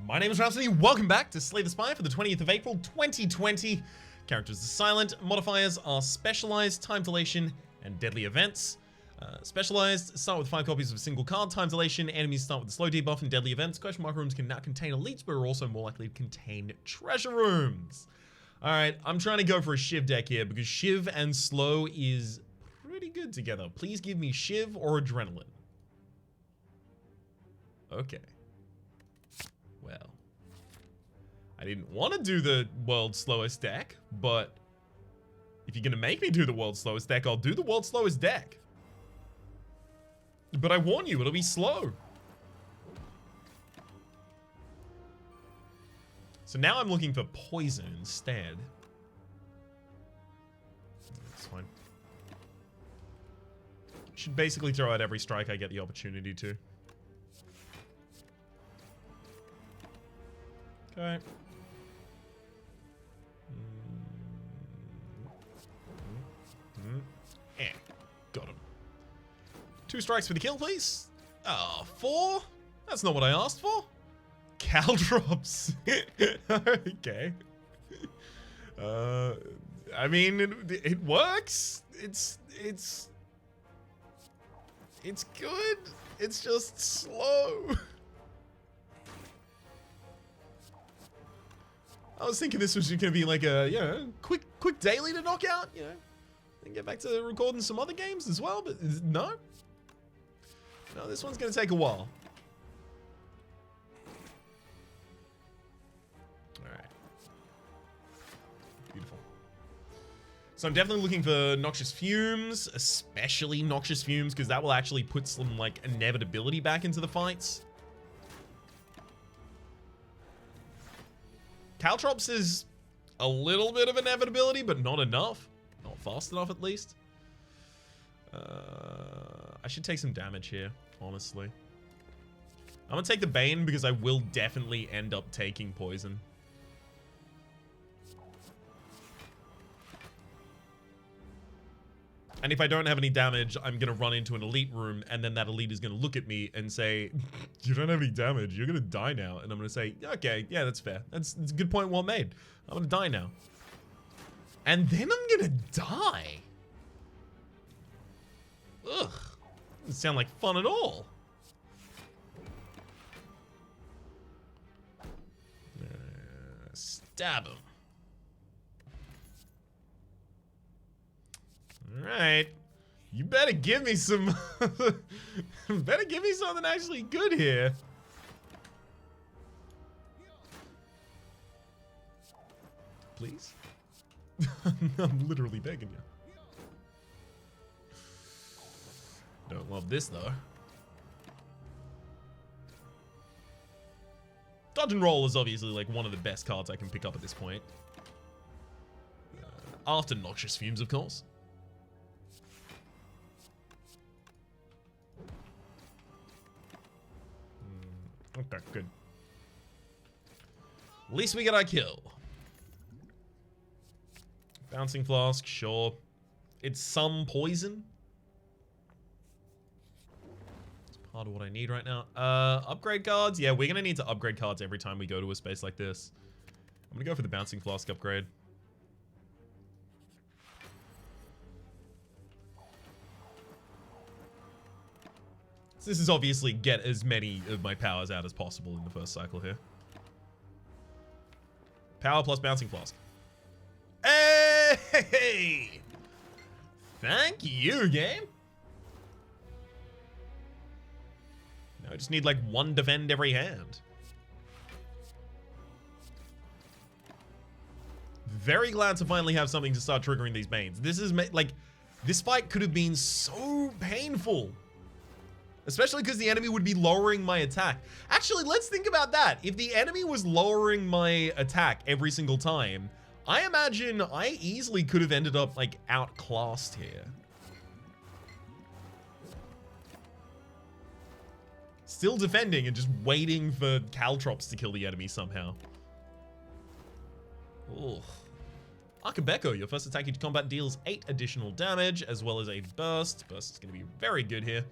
My name is Rhapsody, welcome back to Slay the Spire for the 20th of April, 2020. Characters are silent, modifiers are specialized, time dilation, and deadly events. Specialized, start with 5 copies of a single card, time dilation, enemies start with the slow debuff and deadly events. Question mark rooms can now contain elites, but are also more likely to contain treasure rooms. Alright, I'm trying to go for a Shiv deck here, because Shiv and slow is pretty good together. Please give me Shiv or Adrenaline. Okay. Well, I didn't want to do the world's slowest deck, but if you're going to make me do the world's slowest deck, I'll do the world's slowest deck. But I warn you, it'll be slow. So now I'm looking for poison instead. That's fine. Should basically throw out every strike I get the opportunity to. Okay. Got him. 2 strikes for the kill, please. 4? That's not what I asked for. Caltrops. Okay. I mean, it works. It's good. It's just slow. I was thinking this was gonna be like a, you know, quick daily to knock out, you know, and get back to recording some other games as well, but no. No, this one's gonna take a while. Alright. Beautiful. So I'm definitely looking for Noxious Fumes, especially Noxious Fumes, because that will actually put some, like, inevitability back into the fights. Caltrops is a little bit of inevitability, but not enough. Not fast enough, at least. I should take some damage here, honestly. I'm gonna take the Bane because I will definitely end up taking poison. And if I don't have any damage, I'm gonna run into an elite room, and then that elite is gonna look at me and say, "You don't have any damage, you're gonna die now." And I'm gonna say, "Okay, yeah, that's fair. That's a good point, well made. I'm gonna die now." And then I'm gonna die. Ugh. Doesn't sound like fun at all. Stab him. Alright. You better give me some... better give me something actually good here. Please? I'm literally begging you. Don't love this, though. Dodge and Roll is obviously, like, one of the best cards I can pick up at this point. After Noxious Fumes, of course. Okay, good. At least we get our kill. Bouncing Flask, sure. It's some poison. It's part of what I need right now. Upgrade cards? Yeah, we're gonna need to upgrade cards every time we go to a space like this. I'm gonna go for the Bouncing Flask upgrade. So this is obviously get as many of my powers out as possible in the first cycle here. Power plus Bouncing Flask. Hey! Thank you, game. Now I just need like 1 defend every hand. Very glad to finally have something to start triggering these Banes. This is like, this fight could have been so painful. Especially because the enemy would be lowering my attack. Actually, let's think about that. If the enemy was lowering my attack every single time, I imagine I easily could have ended up, like, outclassed here. Still defending and just waiting for Caltrops to kill the enemy somehow. Ugh. Akabeko, your first attack into combat deals 8 additional damage, as well as a burst. Burst is going to be very good here.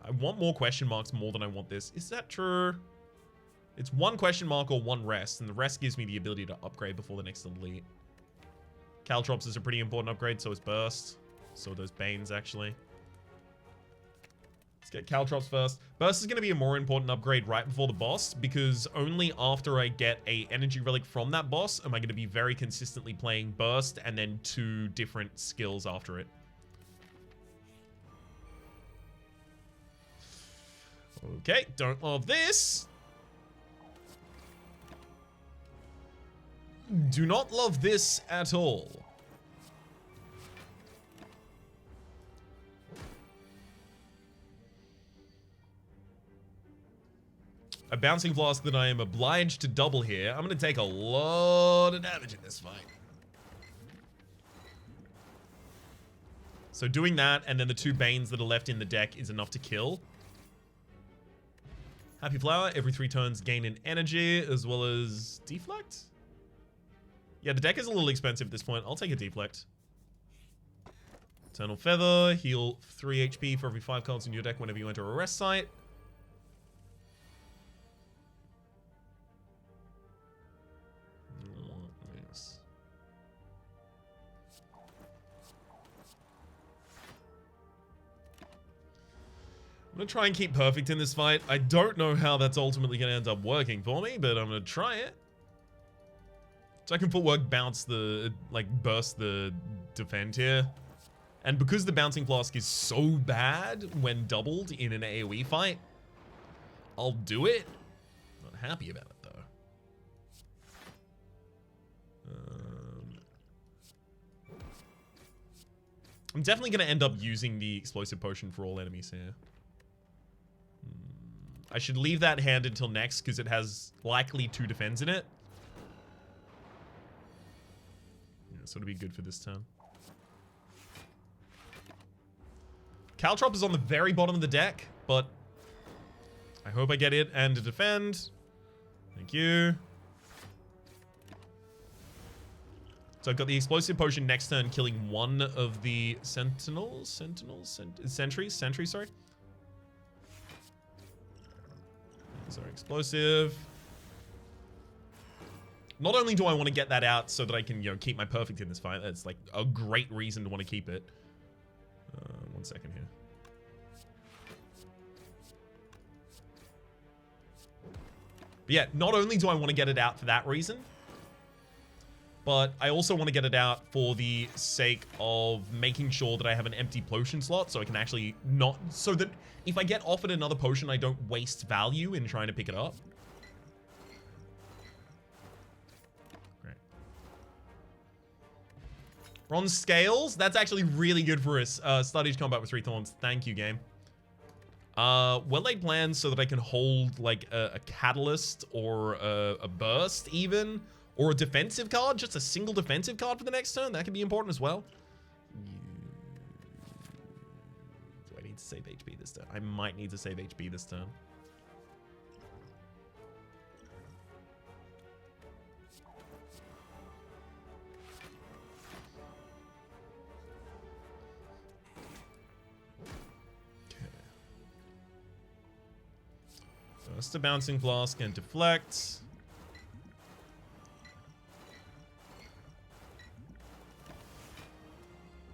I want more question marks more than I want this. Is that true? It's 1 question mark or 1 rest, and the rest gives me the ability to upgrade before the next elite. Caltrops is a pretty important upgrade, so is Burst. So those Banes, actually. Let's get Caltrops first. Burst is going to be a more important upgrade right before the boss, because only after I get a energy relic from that boss am I going to be very consistently playing Burst and then 2 different skills after it. Okay, don't love this. Do not love this at all. A bouncing flask that I am obliged to double here. I'm going to take a lot of damage in this fight. So doing that, and then the 2 Banes that are left in the deck is enough to kill. Happy Flower, every 3 turns gain an energy, as well as deflect? Yeah, the deck is a little expensive at this point. I'll take a deflect. Eternal Feather, heal 3 HP for every 5 cards in your deck whenever you enter a rest site. Yes. I'm going to try and keep perfect in this fight. I don't know how that's ultimately going to end up working for me, but I'm going to try it. So I can Footwork bounce the, like, burst the defend here. And because the Bouncing Flask is so bad when doubled in an AoE fight, I'll do it. Not happy about it, though. I'm definitely going to end up using the Explosive Potion for all enemies here. I should leave that hand until next, because it has likely 2 defends in it. So it'll be good for this turn. Caltrop is on the very bottom of the deck, but I hope I get it and to defend. Thank you. So I've got the Explosive Potion next turn, killing 1 of the Sentries, sorry. Sorry, Explosive. Not only do I want to get that out so that I can, you know, keep my perfect in this fight. That's like a great reason to want to keep it. 1 second here. But yeah, not only do I want to get it out for that reason, but I also want to get it out for the sake of making sure that I have an empty potion slot so I can actually not... So that if I get offered another potion, I don't waste value in trying to pick it up. Bronze Scales, that's actually really good for us. Start combat with 3 thorns. Thank you, game. Well-laid plans so that I can hold like a catalyst or a burst even, or a defensive card, just a single defensive card for the next turn. That can be important as well. Do I need to save HP this turn? I might need to save HP this turn. Just a Bouncing Flask and deflect.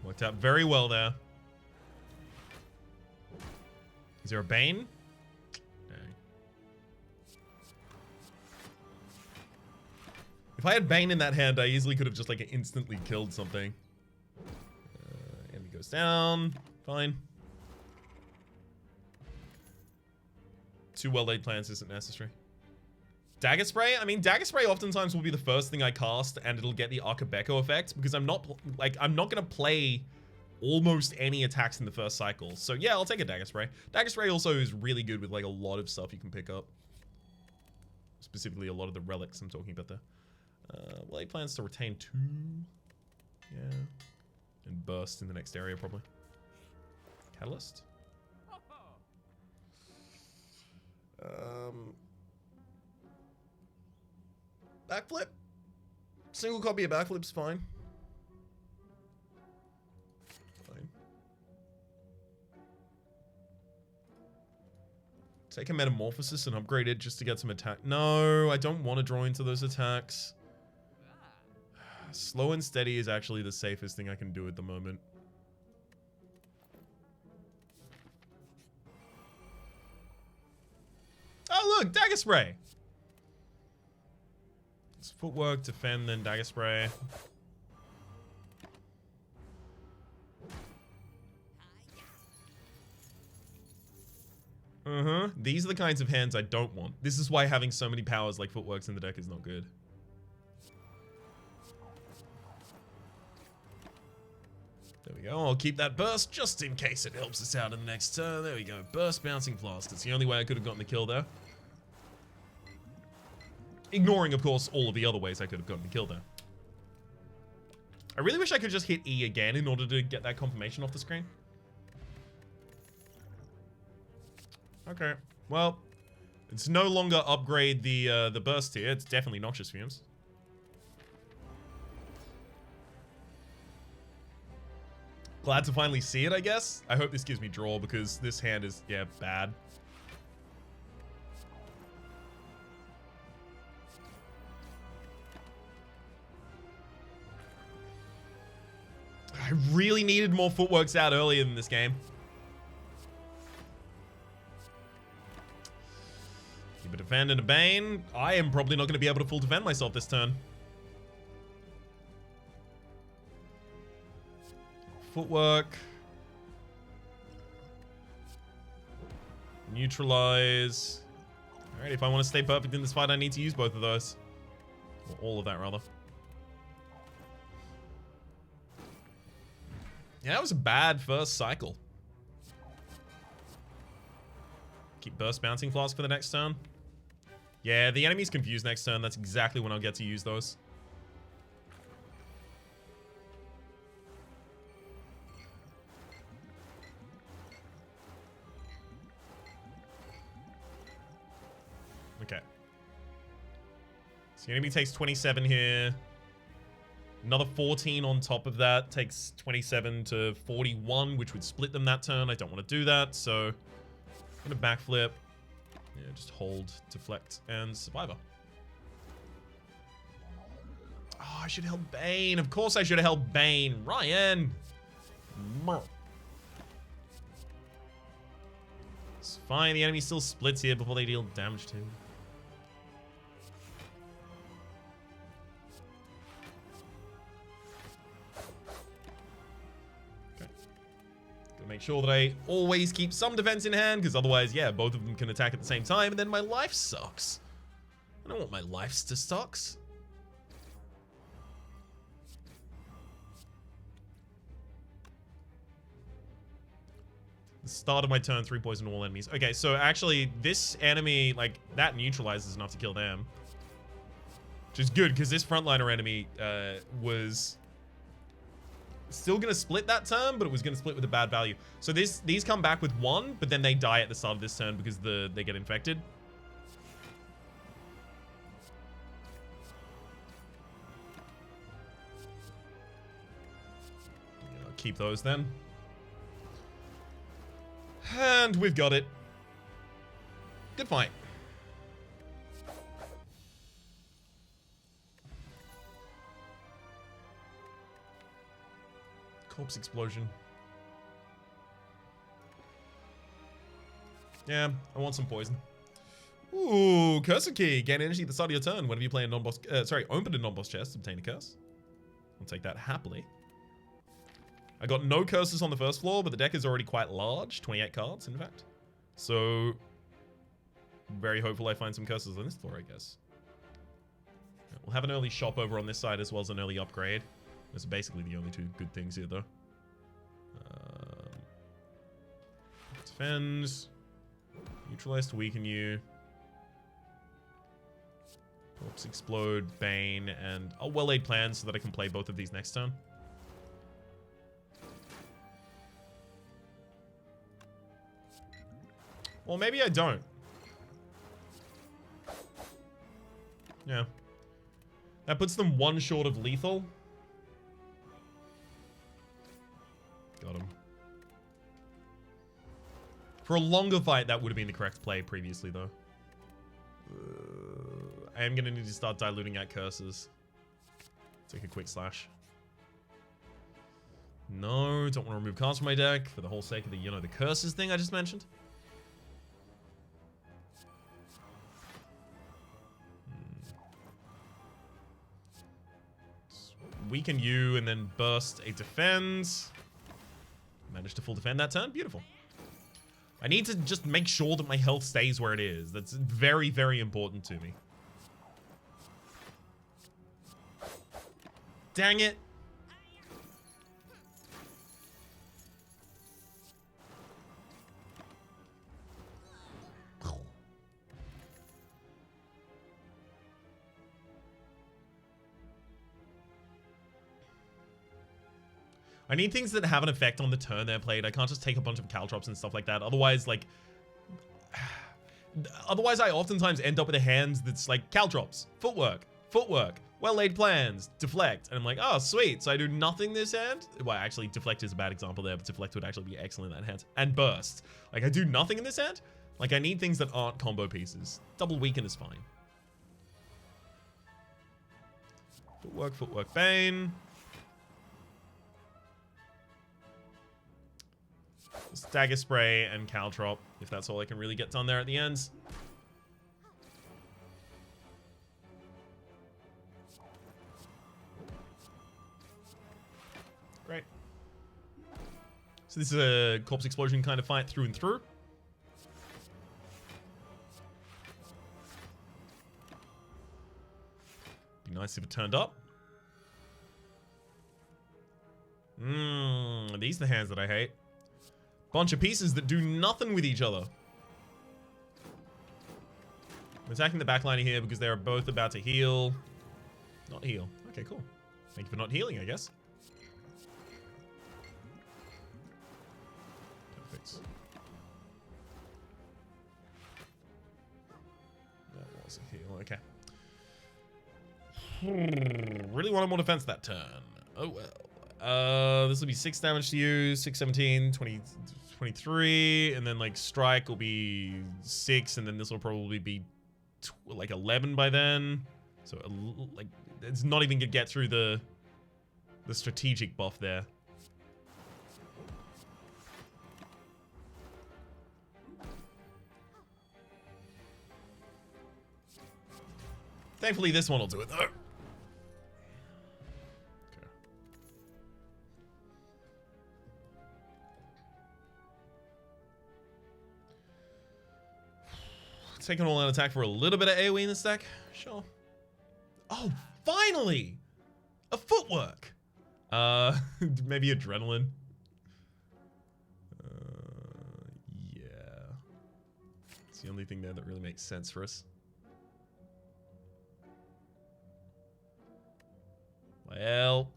Worked out very well there. Is there a Bane? Dang. If I had Bane in that hand, I easily could have just like instantly killed something. Enemy goes down. Fine. 2 well-laid plans isn't necessary. Dagger Spray? I mean, Dagger Spray oftentimes will be the first thing I cast, and it'll get the Arcabeco effect, because I'm not gonna play almost any attacks in the first cycle. So yeah, I'll take a Dagger Spray. Dagger Spray also is really good with like a lot of stuff you can pick up. Specifically a lot of the relics I'm talking about there. Well-laid plans to retain 2. Yeah. And burst in the next area, probably. Catalyst? Backflip? Single copy of backflip's fine. Fine. Take a metamorphosis and upgrade it just to get some attack. No, I don't want to draw into those attacks. Slow and steady is actually the safest thing I can do at the moment. Oh, look, Dagger Spray. It's Footwork, Defend, then Dagger Spray. These are the kinds of hands I don't want. This is why having so many powers like Footworks in the deck is not good. There we go. I'll keep that burst just in case it helps us out in the next turn. There we go. Burst, Bouncing Flask. It's the only way I could have gotten the kill there. Ignoring, of course, all of the other ways I could have gotten the kill there. I really wish I could just hit E again in order to get that confirmation off the screen. Okay. Well, it's no longer upgrade the burst here. It's definitely Noxious Fumes. Glad to finally see it, I guess. I hope this gives me draw because this hand is, yeah, bad. I really needed more Footworks out earlier in this game. Keep a Defend and a Bane. I am probably not going to be able to full defend myself this turn. Footwork. Neutralize. Alright, if I want to stay perfect in this fight, I need to use both of those. Or all of that, rather. Yeah, that was a bad first cycle. Keep Burst Bouncing Flask for the next turn. Yeah, the enemy's confused next turn. That's exactly when I'll get to use those. Okay. So the enemy takes 27 here. Another 14 on top of that takes 27 to 41, which would split them that turn. I don't want to do that, so I'm going to backflip. Yeah, just hold, deflect, and survivor. Oh, I should have held Bane. Of course I should have held Bane. Ryan! It's fine. The enemy still splits here before they deal damage to him. Make sure that I always keep some defense in hand, because otherwise, yeah, both of them can attack at the same time, and then my life sucks. I don't want my life to sucks. The start of my turn, 3 poison to all enemies. Okay, so actually, this enemy, like, that neutralizes enough to kill them. Which is good, because this frontliner enemy was still going to split that turn, but it was going to split with a bad value. So these come back with 1, but then they die at the start of this turn because they get infected. I'll keep those then. And we've got it. Good fight. Corpse Explosion. Yeah, I want some poison. Ooh, Cursor Key. Gain energy at the start of your turn. Whenever you play a non-boss... open a non-boss chest, obtain a curse. I'll take that happily. I got no curses on the first floor, but the deck is already quite large. 28 cards, in fact. So, very hopeful I find some curses on this floor, I guess. We'll have an early shop over on this side as well as an early upgrade. Those are basically the only 2 good things here, though. Defend. Neutralize to weaken you. Corpse Explode, Bane, and a well-laid plan so that I can play both of these next turn. Well, maybe I don't. Yeah. That puts them 1 short of lethal. Got him. For a longer fight, that would have been the correct play previously, though. I am going to need to start diluting out curses. Take a quick slash. No, don't want to remove cards from my deck for the whole sake of the, the curses thing I just mentioned. Weaken you and then burst a defend. Managed to full defend that turn. Beautiful. I need to just make sure that my health stays where it is. That's very, very important to me. Dang it. I need things that have an effect on the turn they're played. I can't just take a bunch of caltrops and stuff like that. Otherwise, like... Otherwise, I oftentimes end up with a hand that's like caltrops, footwork, well-laid plans, deflect. And I'm like, oh, sweet. So I do nothing this hand? Well, actually, deflect is a bad example there, but deflect would actually be excellent in that hand. And burst. Like, I do nothing in this hand? Like, I need things that aren't combo pieces. Double weaken is fine. Footwork, Bane. Stagger Spray and Caltrop, if that's all I can really get done there at the ends. Great. So this is a Corpse Explosion kind of fight through and through. Be nice if it turned up. These are the hands that I hate. Bunch of pieces that do nothing with each other. I'm attacking the backline here because they're both about to heal. Not heal. Okay, cool. Thank you for not healing, I guess. Perfect. That was a heal. Okay. Really wanted more defense that turn. Oh well. This will be 6 damage to you, 6, 17, 20, 23, and then like strike will be 6, and then this will probably be like 11 by then. So like it's not even gonna get through the strategic buff there. Thankfully, this one will do it though. Take an all-out attack for a little bit of AoE in this deck? Sure. Oh, finally! A footwork! Maybe adrenaline. Yeah. It's the only thing there that really makes sense for us. Well.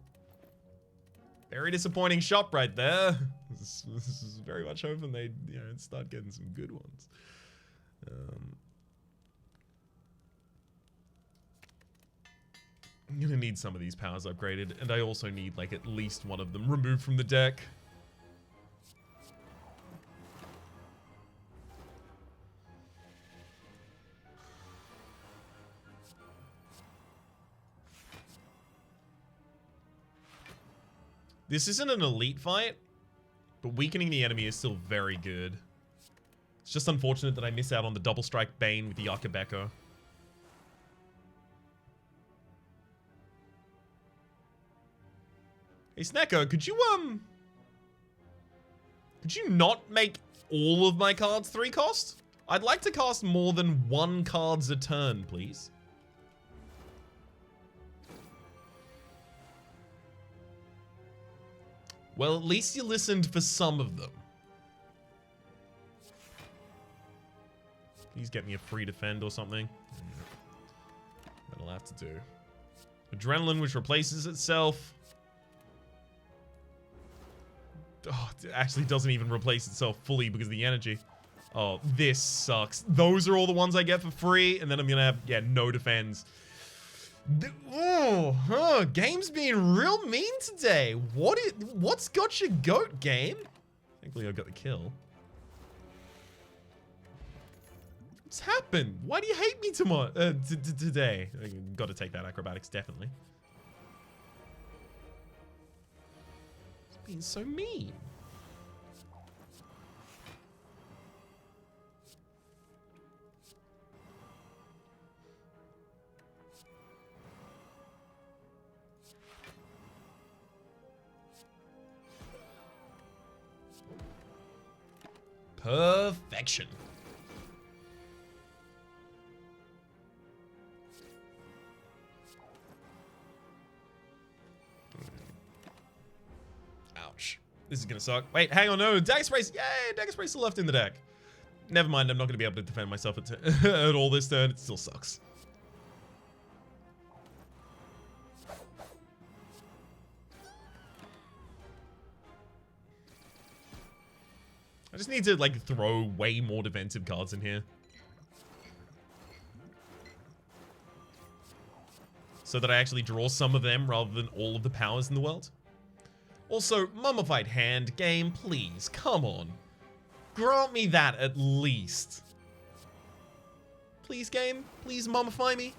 Very disappointing shop right there. This is very much hoping they, start getting some good ones. I'm gonna need some of these powers upgraded, and I also need like at least one of them removed from the deck. This isn't an elite fight, but weakening the enemy is still very good. It's just unfortunate that I miss out on the double strike Bane with the Yakabeko. Hey Snecko, could you not make all of my cards 3 cost? I'd like to cast more than 1 cards a turn, please. Well, at least you listened for some of them. Please get me a free defend or something. That'll have to do. Adrenaline, which replaces itself. Oh, it actually doesn't even replace itself fully because of the energy. Oh, this sucks. Those are all the ones I get for free, and then I'm gonna have, no defense. Game's being real mean today. What's got your goat, game? Thankfully I got the kill. What's happened? Why do you hate me today? Got to take that acrobatics, definitely. It's being so mean. Perfection. Ouch. This is gonna suck. Wait, hang on, no. Dagger Spray's, yay, Dagger Spray's still left in the deck. Never mind, I'm not gonna be able to defend myself at all this turn. It still sucks. I just need to, like, throw way more defensive cards in here. So that I actually draw some of them rather than all of the powers in the world. Also, mummified hand game, please, come on. Grant me that at least. Please, game, please mummify me.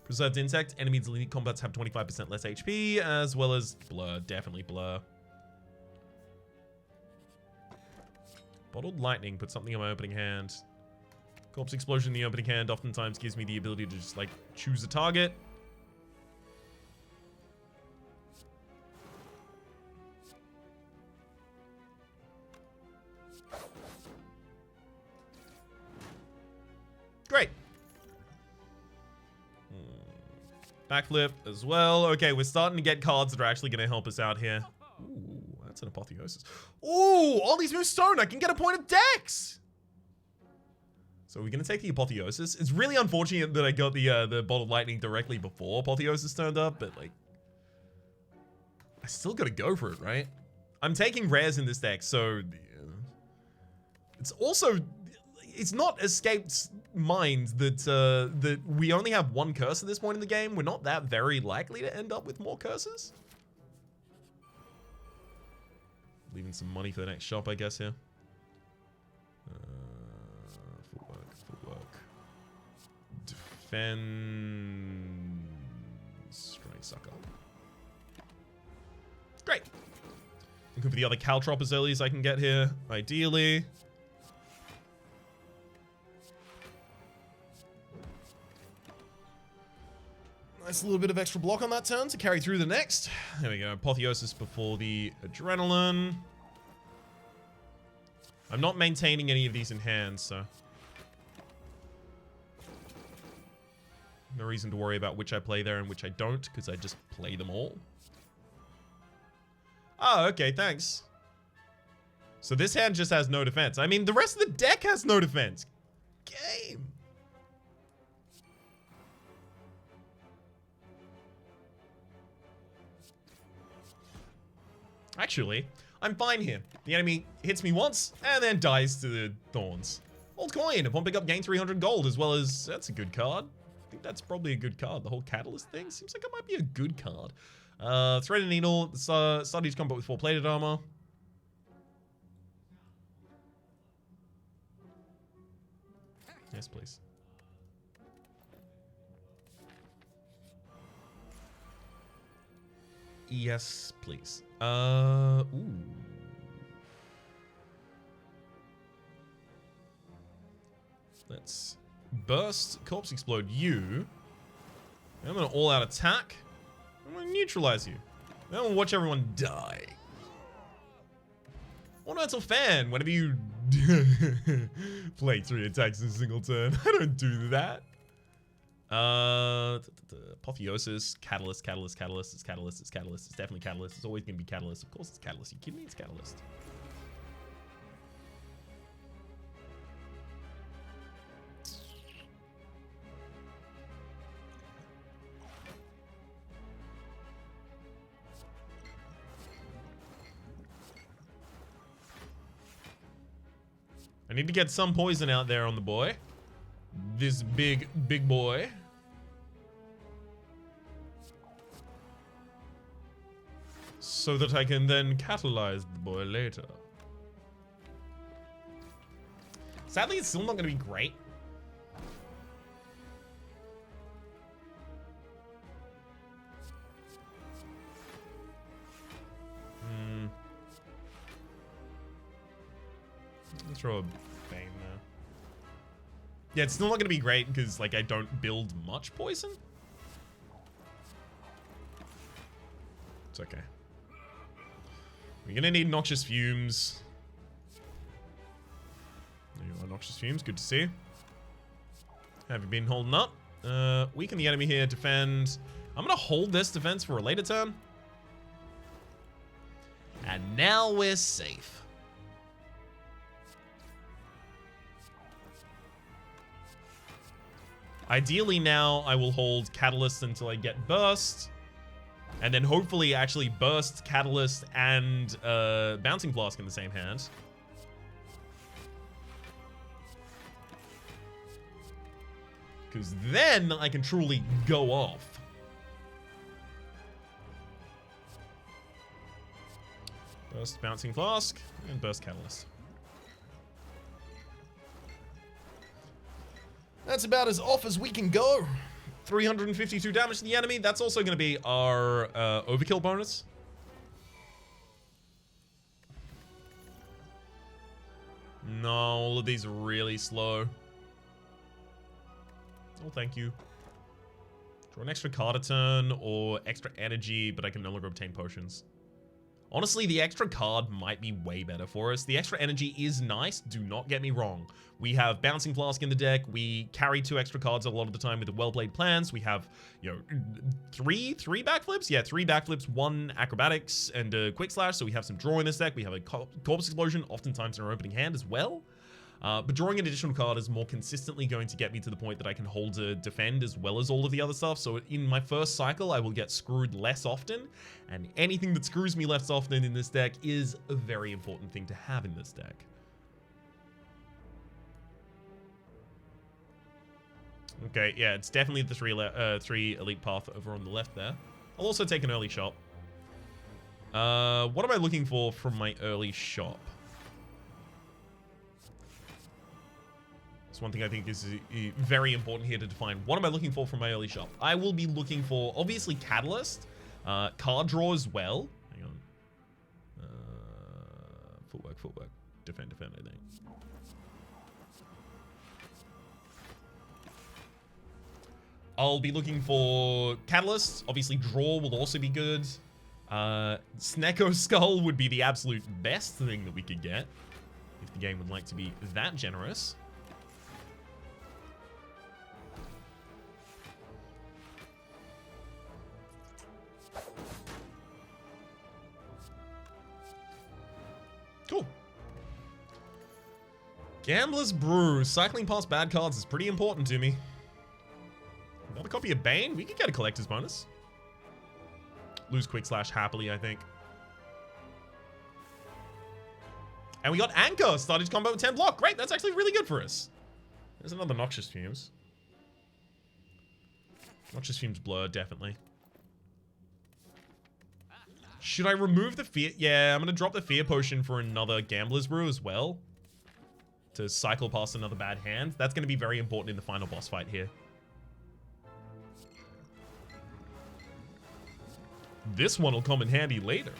Preserved insect, enemies in elite combats have 25% less HP, as well as blur, definitely blur. Bottled lightning, put something in my opening hand. Corpse explosion in the opening hand oftentimes gives me the ability to just, like, choose a target. Great. Backflip as well. Okay, we're starting to get cards that are actually going to help us out here. Ooh, that's an apotheosis. Ooh, all these moves stone. I can get a point of dex. So we're going to take the apotheosis. It's really unfortunate that I got the bottled lightning directly before apotheosis turned up, but like, I still got to go for it, right? I'm taking rares in this deck, so it's also, it's not escaped mind that that we only have one curse at this point in the game. We're not that very likely to end up with more curses. Leaving some money for the next shop, I guess, here. Footwork. Defend. Strike sucker. Great. Looking for the other caltrop as early as I can get here, ideally. Nice little bit of extra block on that turn to carry through the next. There we go. Apotheosis before the adrenaline. I'm not maintaining any of these in hand, so no reason to worry about which I play there and which I don't, because I just play them all. Oh, okay, thanks. So this hand just has no defense. I mean, the rest of the deck has no defense. Game. Actually, I'm fine here. The enemy hits me once and then dies to the thorns. Old coin. Upon pickup, gain 300 gold, as well as, that's a good card. I think that's probably a good card. The whole catalyst thing seems like it might be a good card. Thread and needle. Start each combat with 4 plated armor. Yes, please. Yes, please. Ooh. Let's burst, corpse explode you. I'm gonna all-out attack. I'm gonna neutralize you. Then I'm gonna watch everyone die. Ornamental fan. Whenever you play 3 attacks in a single turn, I don't do that. Apotheosis, catalyst, catalyst, catalyst, it's catalyst, it's catalyst, it's definitely catalyst, it's always gonna be catalyst, of course it's catalyst, you kidding me? It's catalyst. I need to get some poison out there on the boy. This big boy. So that I can then catalyze the boy later. Sadly, it's still not going to be great. Let's throw a Bane there. Yeah, it's still not going to be great because, like, I don't build much poison. It's okay. We're going to need Noxious Fumes. There you are, Noxious Fumes. Good to see. Have you been holding up? Weaken the enemy here. Defend. I'm going to hold this defense for a later turn. And now we're safe. Ideally now, I will hold Catalyst until I get Burst. And then hopefully actually Burst, Catalyst, and Bouncing Flask in the same hand. Because then I can truly go off. Burst, Bouncing Flask, and Burst Catalyst. That's about as off as we can go. 352 damage to the enemy. That's also going to be our overkill bonus. No, all of these are really slow. Oh, thank you. Draw an extra card a turn or extra energy, but I can no longer obtain potions. Honestly, the extra card might be way better for us. The extra energy is nice, do not get me wrong. We have Bouncing Flask in the deck. We carry 2 extra cards a lot of the time with the Well-Played Plans. We have, you know, three backflips? Yeah, 3 backflips, 1 acrobatics, and a quick slash. So we have some draw in this deck. We have a Corpse Explosion, oftentimes in our opening hand as well. But drawing an additional card is more consistently going to get me to the point that I can hold a defend as well as all of the other stuff. So in my first cycle, I will get screwed less often. And anything that screws me less often in this deck is a very important thing to have in this deck. Okay, yeah, it's definitely the 3 elite path over on the left there. I'll also take an early shot. What am I looking for from my early shop? One thing I think is very important here to define. What am I looking for from my early shop? I will be looking for, obviously, Catalyst, card draw as well. Hang on. Footwork. Defend, I think. I'll be looking for Catalyst. Obviously, draw will also be good. Snecko Skull would be the absolute best thing that we could get, if the game would like to be that generous. Cool. Gambler's Brew. Cycling past bad cards is pretty important to me. Another copy of Bane? We could get a collector's bonus. Lose Quick Slash happily, I think. And we got Anchor. Started combo with 10 block. Great, that's actually really good for us. There's another Noxious Fumes. Noxious Fumes Blur, definitely. Should I remove the fear? Yeah, I'm going to drop the fear potion for another Gambler's Brew as well. To cycle past another bad hand. That's going to be very important in the final boss fight here. This one will come in handy later.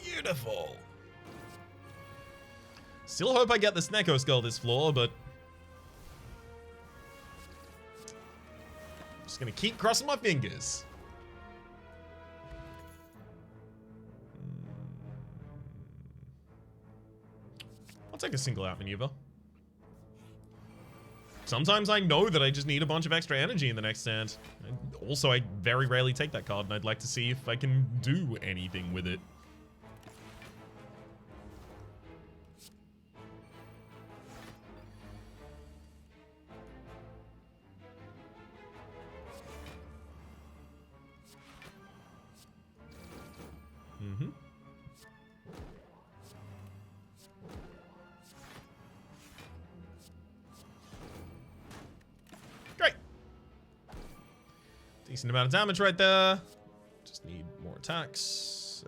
Beautiful. Still hope I get the Snecko Skull this floor, but just gonna keep crossing my fingers. I'll take a single out maneuver. Sometimes I know that I just need a bunch of extra energy in the next stand. And also, I very rarely take that card, and I'd like to see if I can do anything with it. Great. Decent amount of damage right there. Just need more attacks.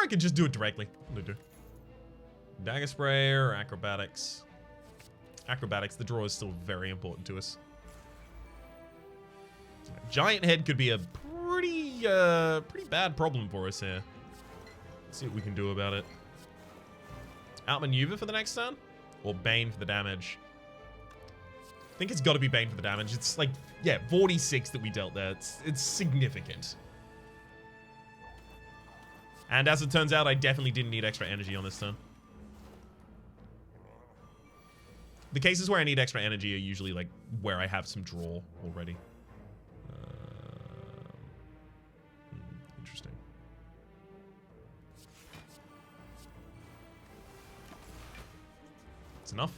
I could just do it directly. What do I do? Dagger spray or acrobatics? Acrobatics, the draw is still very important to us. Giant head could be a pretty bad problem for us here. Let's see what we can do about it. Outmaneuver for the next turn? Or Bane for the damage? I think it's got to be Bane for the damage. It's like, yeah, 46 that we dealt there. It's significant. And as it turns out, I definitely didn't need extra energy on this turn. The cases where I need extra energy are usually like where I have some draw already. Interesting. It's enough.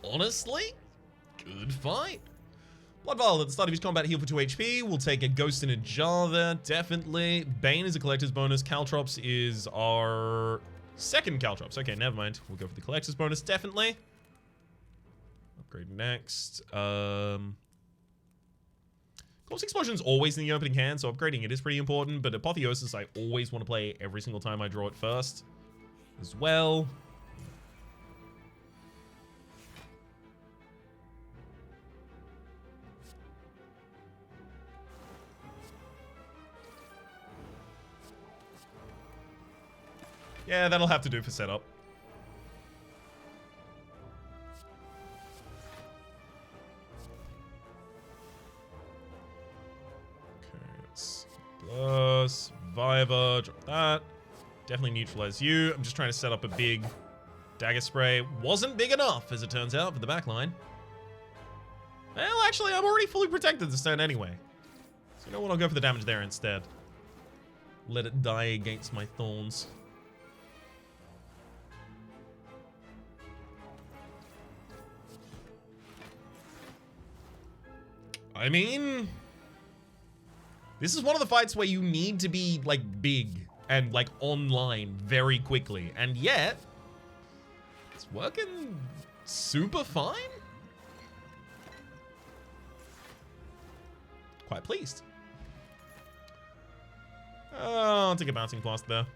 Honestly, good fight. Blood Vial at the start of his combat, heal for 2 HP. We'll take a Ghost in a Jar there, definitely. Bane is a collector's bonus. Caltrops is our second Caltrops. Okay, never mind. We'll go for the collector's bonus, definitely. Upgrade next. Corpse Explosion's always in the opening hand, so upgrading it is pretty important, but Apotheosis I always want to play every single time I draw it first as well. Yeah, that'll have to do for setup. Okay, let's plus Viva, drop that. Definitely neutralize you. I'm just trying to set up a big dagger spray. Wasn't big enough, as it turns out, for the back line. Well, actually, I'm already fully protected this turn anyway. So you know what? I'll go for the damage there instead. Let it die against my thorns. I mean, this is one of the fights where you need to be, like, big and, like, online very quickly. And yet, it's working super fine. Quite pleased. I'll take a Bouncing Blast there.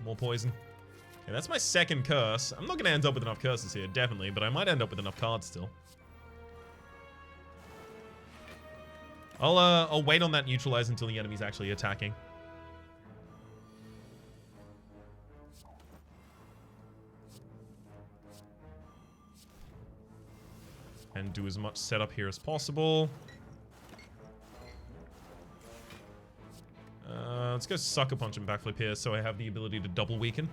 More poison. Okay, that's my second curse. I'm not going to end up with enough curses here, definitely, but I might end up with enough cards still. I'll wait on that neutralize until the enemy's actually attacking. And do as much setup here as possible. Let's go Sucker Punch and Backflip here so I have the ability to double weaken.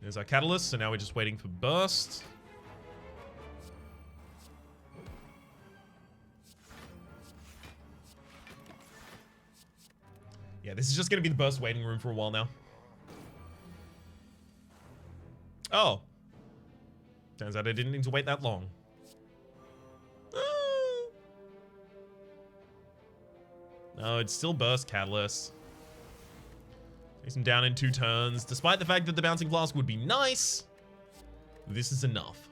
There's our Catalyst, so now we're just waiting for Burst. Yeah, this is just going to be the burst waiting room for a while now. Oh. Turns out I didn't need to wait that long. No, it's still burst catalyst. Takes him down in 2 turns. Despite the fact that the Bouncing Flask would be nice, this is enough.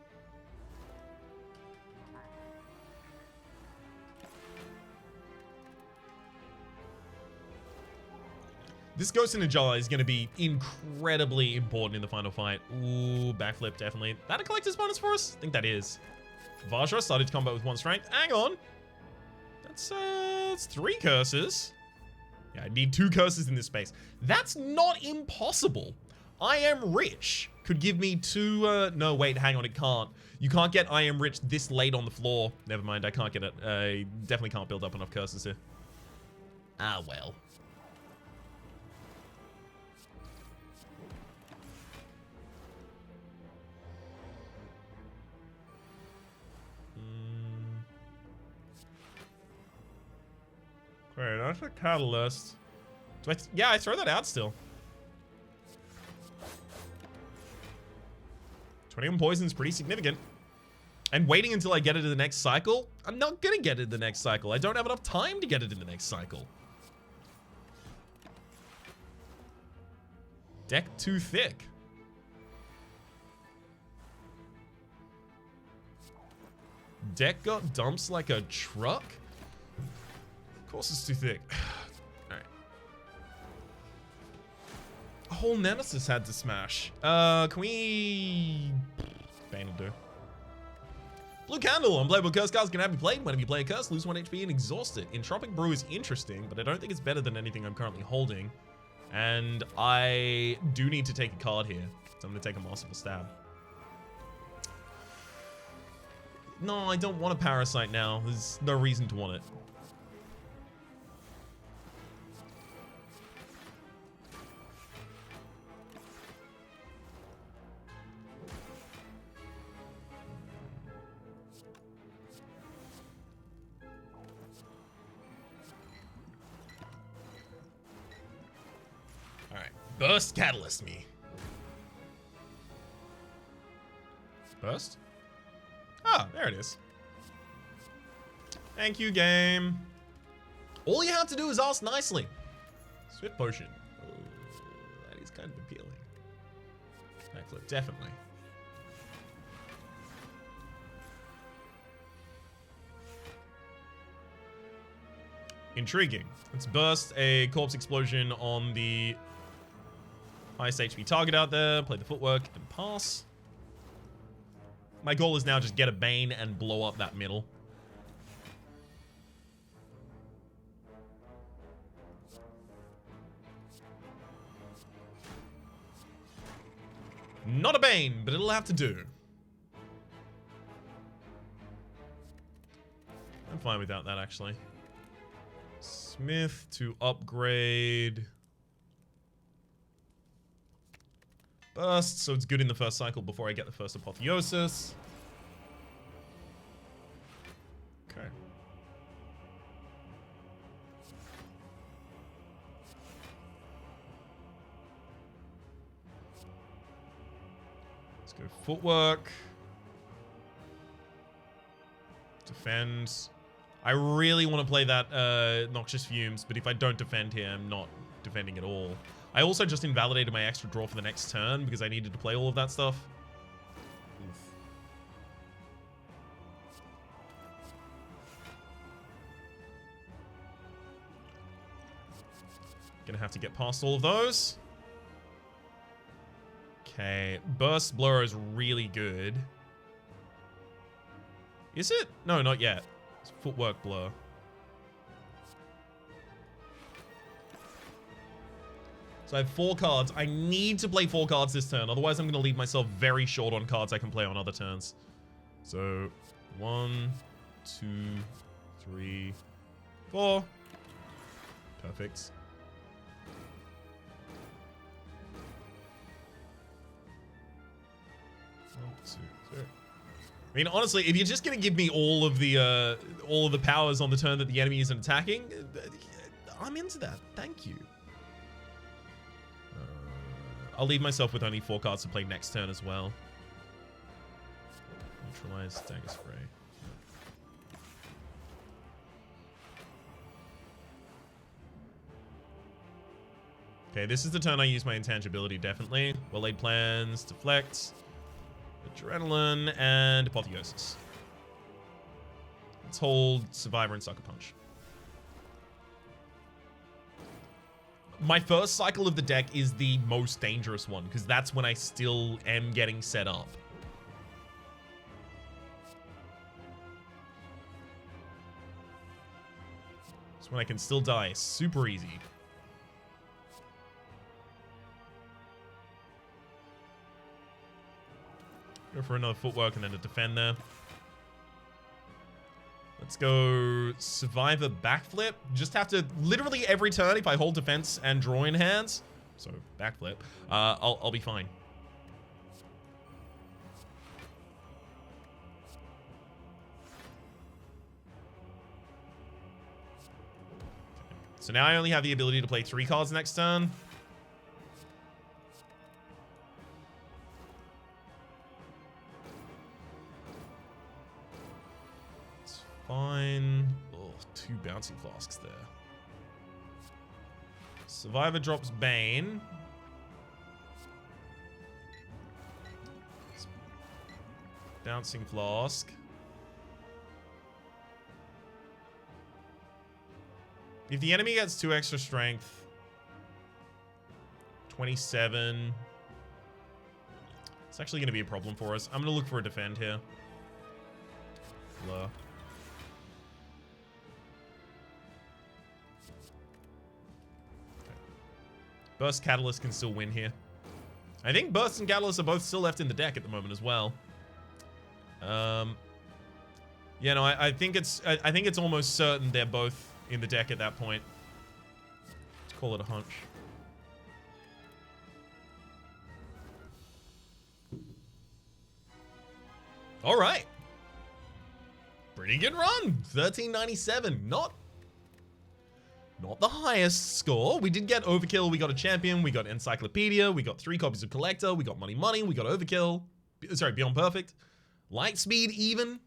This Ghost in a Jar is going to be incredibly important in the final fight. Ooh, backflip, definitely. That a collector's bonus for us? I think that is. Vajra started to combat with 1 strength. Hang on. That's 3 curses. Yeah, I need 2 curses in this space. That's not impossible. I Am Rich could give me 2... no, wait, hang on, it can't. You can't get I Am Rich this late on the floor. Never mind, I can't get it. I definitely can't build up enough curses here. Ah, well. Wait, that's a catalyst. Yeah, I throw that out still. 21 poison is pretty significant. And waiting until I get it in the next cycle? I'm not gonna get it in the next cycle. I don't have enough time to get it in the next cycle. Deck too thick. Deck got dumps like a truck? Of course it's too thick. Alright. A whole Nemesis had to smash. Can we... Bane will do. Blue Candle. Unplayable curse cards can have you played. Whenever you play a curse, lose 1 HP and exhaust it. Entropic Brew is interesting, but I don't think it's better than anything I'm currently holding. And I do need to take a card here. So I'm going to take a Masterful Stab. No, I don't want a Parasite now. There's no reason to want it. Alright, Burst Catalyst me. Burst? Ah, there it is. Thank you, game. All you have to do is ask nicely. Swift Potion. Oh, that is kind of appealing. Backflip, definitely. Intriguing. Let's burst a Corpse Explosion on the highest HP target out there, play the Footwork, and pass. My goal is now just get a Bane and blow up that middle. Not a Bane, but it'll have to do. I'm fine without that, actually. Smith to upgrade. Burst, so it's good in the first cycle before I get the first Apotheosis. Okay. Let's go Footwork. Defend. I really want to play that Noxious Fumes, but if I don't defend here, I'm not defending at all. I also just invalidated my extra draw for the next turn because I needed to play all of that stuff. Oof. Gonna have to get past all of those. Okay, Burst Blur is really good. Is it? No, not yet. It's Footwork Blur. So I have 4 cards. I need to play 4 cards this turn. Otherwise, I'm going to leave myself very short on cards I can play on other turns. So, 1, 2, 3, 4. Perfect. One, two, three. I mean, honestly, if you're just going to give me all of the powers on the turn that the enemy isn't attacking, I'm into that. Thank you. I'll leave myself with only 4 cards to play next turn as well. Neutralize, Dagger Spray. Okay, this is the turn I use my intangibility, definitely. Well-laid plans, deflect, adrenaline, and apotheosis. Let's hold Survivor and Sucker Punch. My first cycle of the deck is the most dangerous one, because that's when I still am getting set up. It's when I can still die super easy. Go for another Footwork and then a defend there. Let's go Survivor Backflip. Just have to, literally every turn, if I hold defense and draw in hands, so backflip, I'll be fine. So now I only have the ability to play 3 cards next turn. Fine. Oh, 2 bouncy flasks there. Survivor drops Bane. Bouncing Flask. If the enemy gets 2 extra strength, 27. It's actually going to be a problem for us. I'm going to look for a defend here. Fleur. Okay. Burst Catalyst can still win here. I think Burst and Catalyst are both still left in the deck at the moment as well. Yeah, no, I think it's almost certain they're both in the deck at that point. Let's call it a hunch. All right. Pretty good run. 1397. Not the highest score. We did get Overkill. We got a champion. We got Encyclopedia. We got 3 copies of Collector. We got Money. We got Overkill. Sorry, Beyond Perfect. Lightspeed even.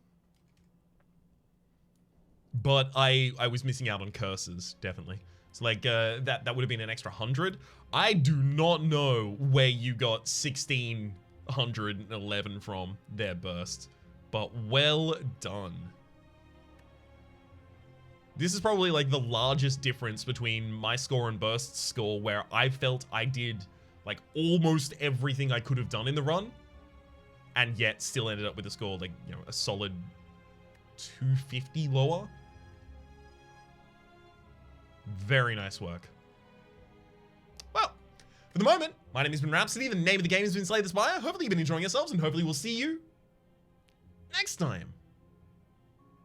But I was missing out on curses, definitely. So like that would have been an extra 100. I do not know where you got 1611 from there, Burst. But well done. This is probably like the largest difference between my score and Burst's score, where I felt I did like almost everything I could have done in the run, and yet still ended up with a score like, you know, a solid 250 lower. Very nice work. Well, for the moment, my name has been Rhapsody. The name of the game has been Slay the Spire. Hopefully you've been enjoying yourselves, and hopefully we'll see you next time.